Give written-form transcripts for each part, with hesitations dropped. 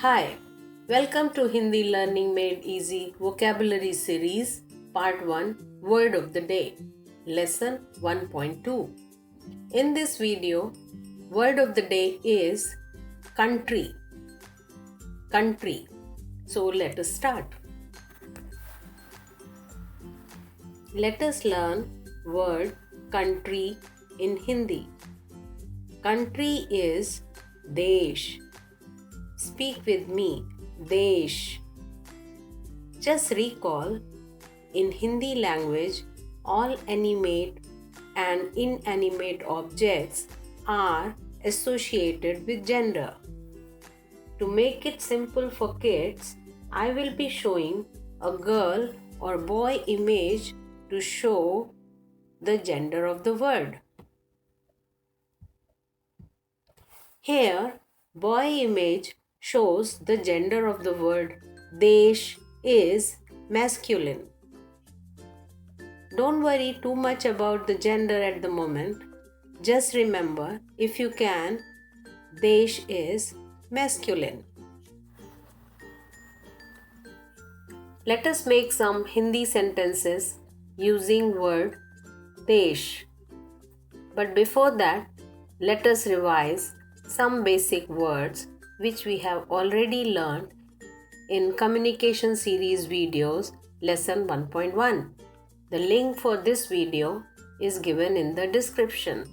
Hi, welcome to Hindi Learning Made Easy Vocabulary Series Part 1 Word of the Day Lesson 1.2. In this video, word of the day is country. Country. So let us start. Let us learn word country in Hindi. Country is Desh. Speak with me, Desh. Just recall, in Hindi language, all animate and inanimate objects are associated with gender. To make it simple for kids, I will be showing a girl or boy image to show the gender of the word. Here, boy image shows the gender of the word. Desh is masculine. Don't worry too much about the gender at the moment. Just remember, if you can, Desh is masculine. Let us make some Hindi sentences using word Desh. But before that, let us revise some basic words which we have already learned in communication series videos lesson 1.1. The link for this video is given in the description.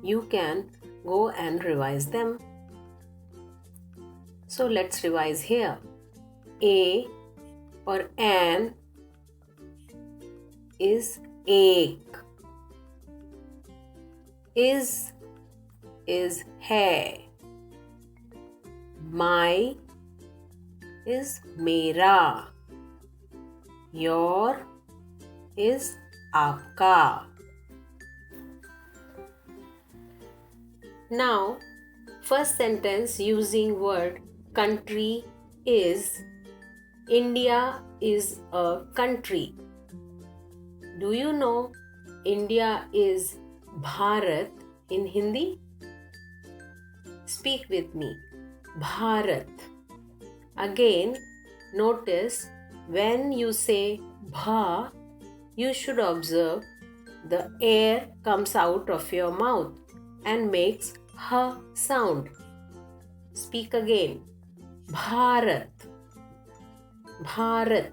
You can go and revise them. So let's revise here. A or an is ek. Is hai. My is mera. Your is aapka. Now, first sentence using word country is India is a country. Do you know India is Bharat in Hindi? Speak with me. Bharat. Again, notice when you say bha, you should observe the air comes out of your mouth and makes ha sound. Speak again. Bharat. Bharat.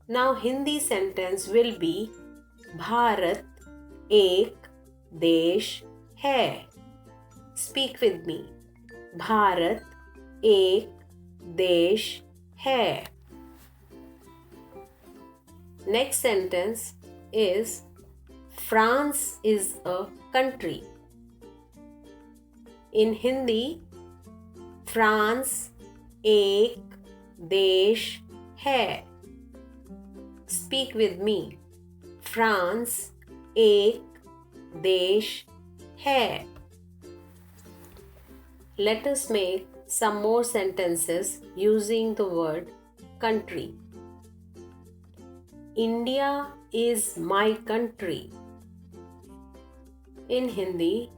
Now Hindi sentence will be Bharat ek desh hai. Speak with me. Bharat ek desh hai. Next sentence is France is a country. In Hindi, France ek desh hai. Speak with me. France ek desh hai. Let us make some more sentences using the word country. India is my country. In Hindi,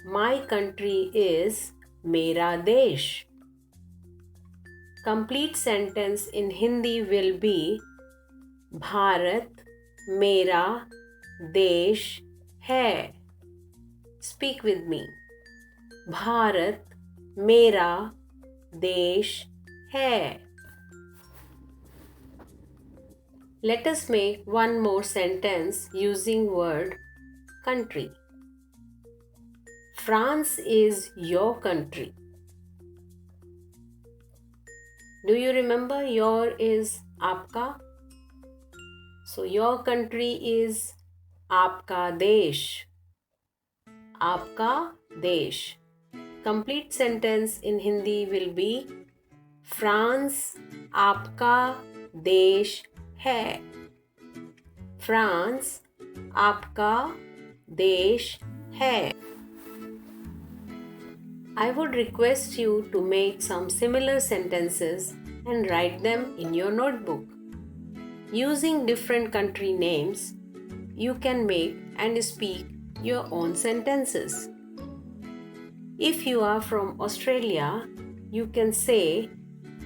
my country is mera desh. Complete sentence in Hindi will be Bharat mera desh hai. Speak with me. Bharat mera desh hai. Let us make one more sentence using word country. France is your country. Do you remember your is aapka? So your country is aapka desh. Aapka desh. Complete sentence in Hindi will be France aapka desh hai. France aapka desh hai. I would request you to make some similar sentences and write them in your notebook. Using different country names, you can make and speak your own sentences. If you are from Australia, you can say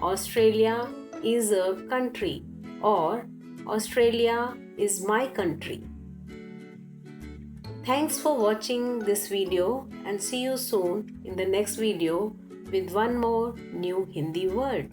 Australia is a country or Australia is my country. Thanks for watching this video and see you soon in the next video with one more new Hindi word.